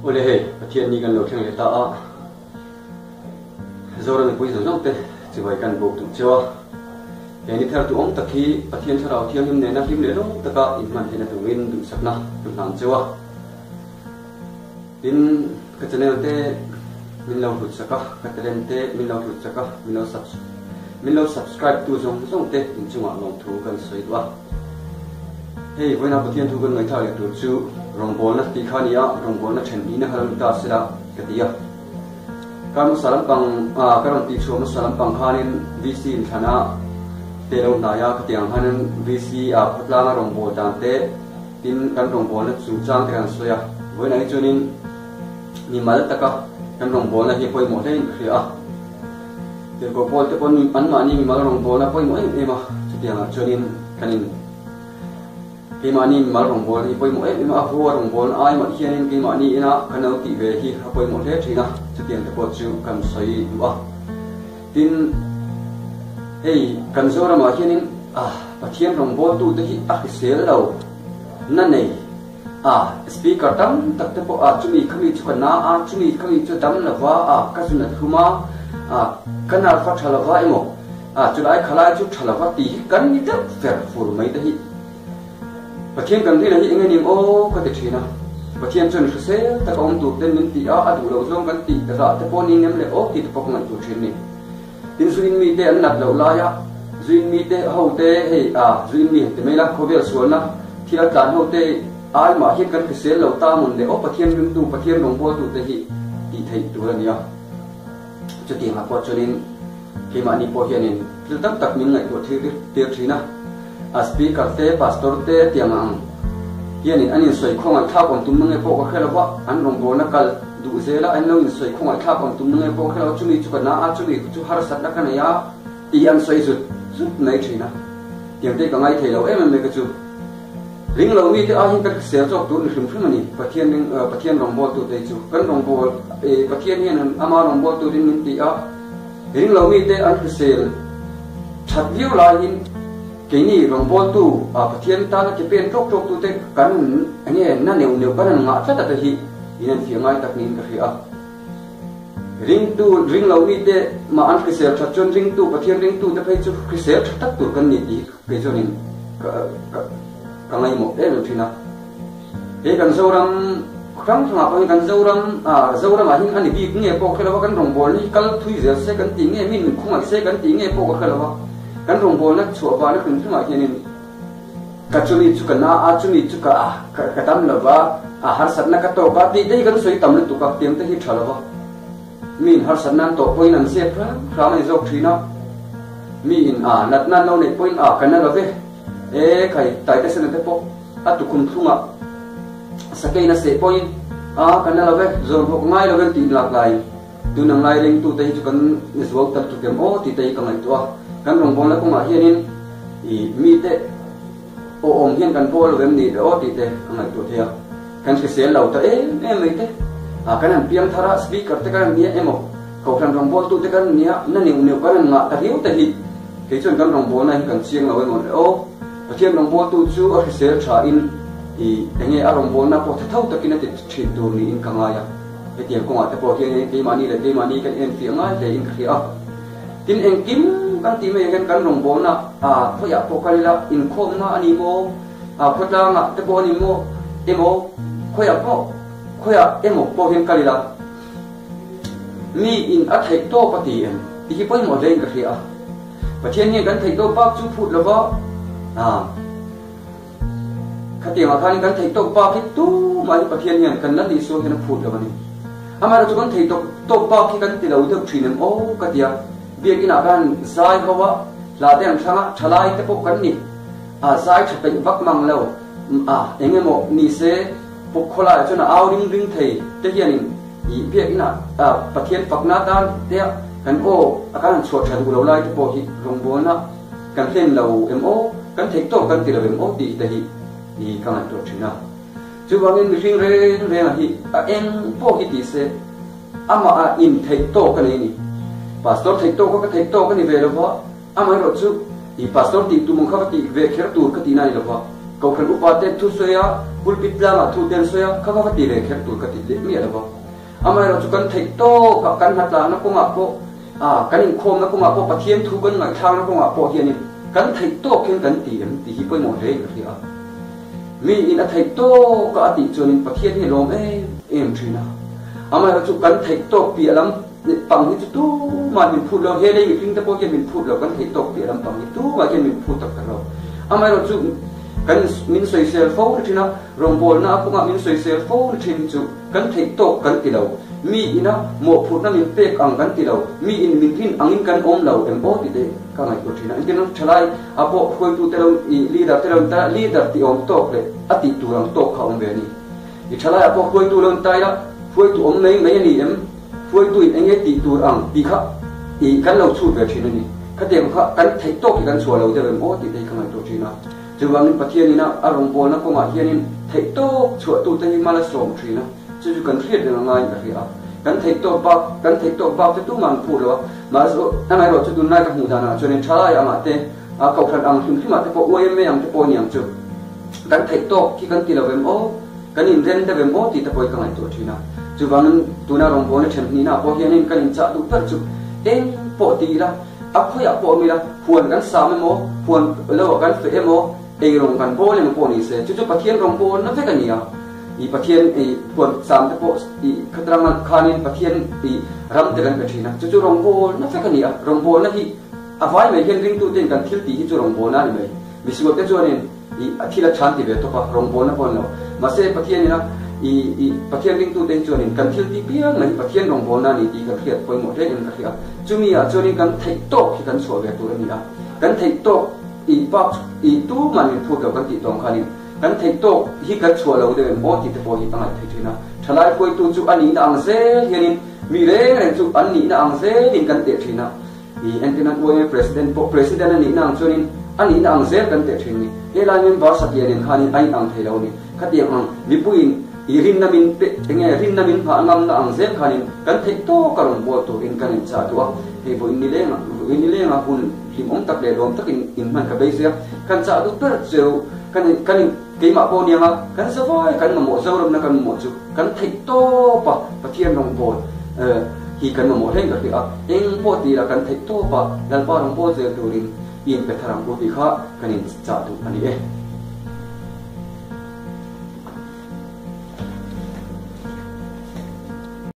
Ole he pathian ni kan lo thang le ta a zoran pui zo zong te chibai kan bok tu chawa he ni thar tu ong takhi pathian tharau thiam him ne na him le lo taka in man he na tu win du sakna tu nang chawa tin ka channel te min lo hut saka ka tren te min lo hut saka min lo subscribe tu zong zong te in chunga long thu kan soi wa hey when I pathian thu kan ngai tha le tu chu rong bol na ti khania rong bol na then ni na halam ta sira katia kan salam pang karon ti chu salam pang khanin vc in thana te lo na ya katiang hanin vc phatla na rong bol tan te tin kan rong bol na chu chang kan soya when I chunin ni mal taka kan rong bol na hi poi mo lein khria te ko bol te pon an ma ni mal rong bol na poi mo e ma chutiang chunin kanin cái mà ni mal rong bol hi poi mo em a ho rong bol ai ma hianin cái mà ni ina kanau ti ve hi ha poi mo le thina chutian te ko chu kan soi du a tin ei kan zora ma hianin pathian rong bol tu te hi a ki sel lo na nei speaker tam tak te po chumi khami chu na chumi khami chu dam la wa ka su na thuma kana fa thala wa emo chu lai khala chu thala wa ti kan ni te fer fur mai te hi pathian kan thi là hi ngay niệm ô có thể chỉ na pathian chân sự sẽ ta có ông tụt tên mình tì đủ lâu xong kan tì ta ra ta po ni nem le ô tì ta po ngan tụt trên ni tin suin mi te an nat lo la ya suin mi te hậu te hey suin mi te mai la ko vel suan na thi la tan hậu te ai mà hi kan se lo ta mun de ô pathian rim tu pathian rong bo tu te hi ti thei tu la nia cho ti ma po cho nên khi mà ni po hianin tam tak min ngai to thi thi na speaker te pastor te tiamang hianin anin soi khonga thak om tum nge po ka khelawa an rong bo na kal du zela an lo in soi khonga thak om tum nge po khelawa chumi chu kana chumi chu har sat na kana ya ti an soi zut nei thina tiang te ka ngai thelo em me ka chu ring lo mi te a hin ka se chok tu ni hrim hrim ani pathian rong bo tu te chu kan rong bo pathian hian ama rong bo tu rin min ti a ring lo mi te an se that view la in cái này rong bol tu pathian ta na ke pen tok tu te kan ani na neu kan nga cha ta hi inan fi ngai tak nin ka hi ring lo ni te ma an ke ser chat chon ring tu pathian ring tu te phai chu ke ser tak tu kan ni ti ke jonin ka ngai mo e lo thina e kan zoram khang thanga pa kan zoram a hin ani bi nge po khela kan rong bol ni kal thui zel se kan ti nge min khunga se kan ti nge po ka khela kan rong bol na chua ba na kun thuma hianin ka chumi chu kana chumi chu ka tam la ba har sat na ka to ba ti dei kan soi tam le tu ka tiang te hi thala ba min har sat nan to point an se fra mai jok thina min nat nan no nei point kana la ve kai tai te sen te po tu kun thuma sakai na se point kana la ve zor bok ngai la ven ti lak lai tu nang lai ring tu te chu kan niswok tar tu kem ti te ka ngai to kan rong bol na ko ma hianin mi te om hian kan bol vem ni o ti te ngai tu thia kan se sel lo ta mai te kan an piang thara speaker te kan nia emo ko kan rong bol tu te kan nia na ni kan nga ta hiu te hi ke chon kan rong bol na kan chiang lo mo o pathian rong bol tu chu a se tha in enge a rong bol na po thau ta kin te thin tur ni in kanga ya e tiang ko nga te po hian ke mani kan en fi ngai te in khia tin en kim kan ti me kan rong bo na khoya po kalila in khom na ani mo khotla nga te bo ni mo emo khoya emo po hen kalila mi in a thai to pati en ti poi mo lein ka ria pathian ni kan thai to pak chu phut lawa khati ma khan kan thai to pak ki tu mai pathian ni kan na ni so hen phut lawa ni amara chu kan thai to pak ki kan ti lo deuh thinen katia việc ina kan sai hawa la den thanga thalai te pok kan ni sai thapin vak mang lo engemo ni se pok khola chuna ring thei te hianin việc ina pathian fakna dan te kan akan chho than u lo lai te po hi rong bo na kan hlen lo kan thek to kan ti lo ti te hi kan to thina chu wangin ring re hi eng po hi ti se ama in thek to kan ni pastor thek to ko ka thek to ka ni ve lo wa amai ro chu pastor ti tu mong kha ti ve kher tu ka ti nai lo wa kau kan upate tu soya pulpit lama tu ten soya kaka ti re kher tu ka ti le mi ala ba amai ro chu kan thei to ka kan hat la na ko ma ko kan in khom na ko ma ko pathian thu kan ngai thang na ko ma ko hian kan thei to ken kan ti em ti hi poi mo re ka ria mi in a thei to ka ti chuan in pathian hi rom em thina amai ro chu kan thei to pi alam pang hi chu tu ma min phut lo he le mi ping ta po ke min phut lo kan thei to pi alam pang hi tu ma ke min phut tak ro amai ro chu kan min soi sel fo thina rom bol na ko ma min soi sel fo thin chu kan thei to kan ti lo mi ina mo phut na min pek ang kan ti lo mi in min thin angin kan om lo em bo ti de ka ngai ko thina in thalai apo khoi tu te lo leader ta leader ti om to le ati tu ram to kha om be ni i thalai apo khoi tu lo tai la khoi tu om nei ni em khoi tu in enge ti tu ang ti kha i kan lo chu be thina ni ka de kha kan thei to ki kan chua lo de em bo ti de ka ngai to thina chuwang pathian ina arong bol na ko ma hianin thei to chua tu te hi mala som thina chu kan thriat na ngai ka ria kan thei to ba te tu man phu lo ma so anai ro chu tu nai ka hu dana chuan thalai ama te kau khan ang him ma te po oi me ang te po niam chu kan thei to ki kan ti lo vem o kan in ren de vem o ti te poi ka ngai to thina chuwang tu na rong bol na chen ni na po hianin kan in cha tu per chu eng po ti la akhoi a po mi la huan kan sa me mo huan lo kan fe mo ei rong kan bol em po ni se chu pathian rong bol na ve kan nia i pathian ei puan sam te po i khatrang khanin pathian i ram te kan ka thina chu rong bol na fe kan nia rong bol na hi avai me hian ring tu ten kan thil ti hi chu rong bol na ni me misuat te chuanin i athila chan ti ve to pa rong bol na pon lo ma se pathian ina i pathian ring tu ten chuanin kan thil ti piang na pathian rong bol na ni ti ka khiat poi mo re in ka khia chumi a chuanin kan thei to ki kan chho ve tu ni a kan thei to i pak i tu man in phut lo kan ti tong khanin kan thei to hi kan chua lo de mo ti te po hi tangai thei thina thalai koi tu chu ani na ang se hianin mi re chu ani na ang se din kan te thina i entina ko president ani na ang chuanin ani na ang se kan te thini he la nin ba sa hianin khanin ai ang thei lo ni khati ang mi puin i rin na min pe enge rin na min pha ngam na ang se khanin kan thei to karon bo to in kan cha tu he bo in ni le nga hun him om tak le rom tak in man ka be sia kan cha du per cheu kan ke ma po nia kan sa voi kan mo zo rom na kan mo chu kan thei to pa pathian rong bol hi kan mo hen ka ti a eng po ti la kan thei to pa dal pa rong bo je tu rin in pe tharang ko ti kha kan in cha tu ani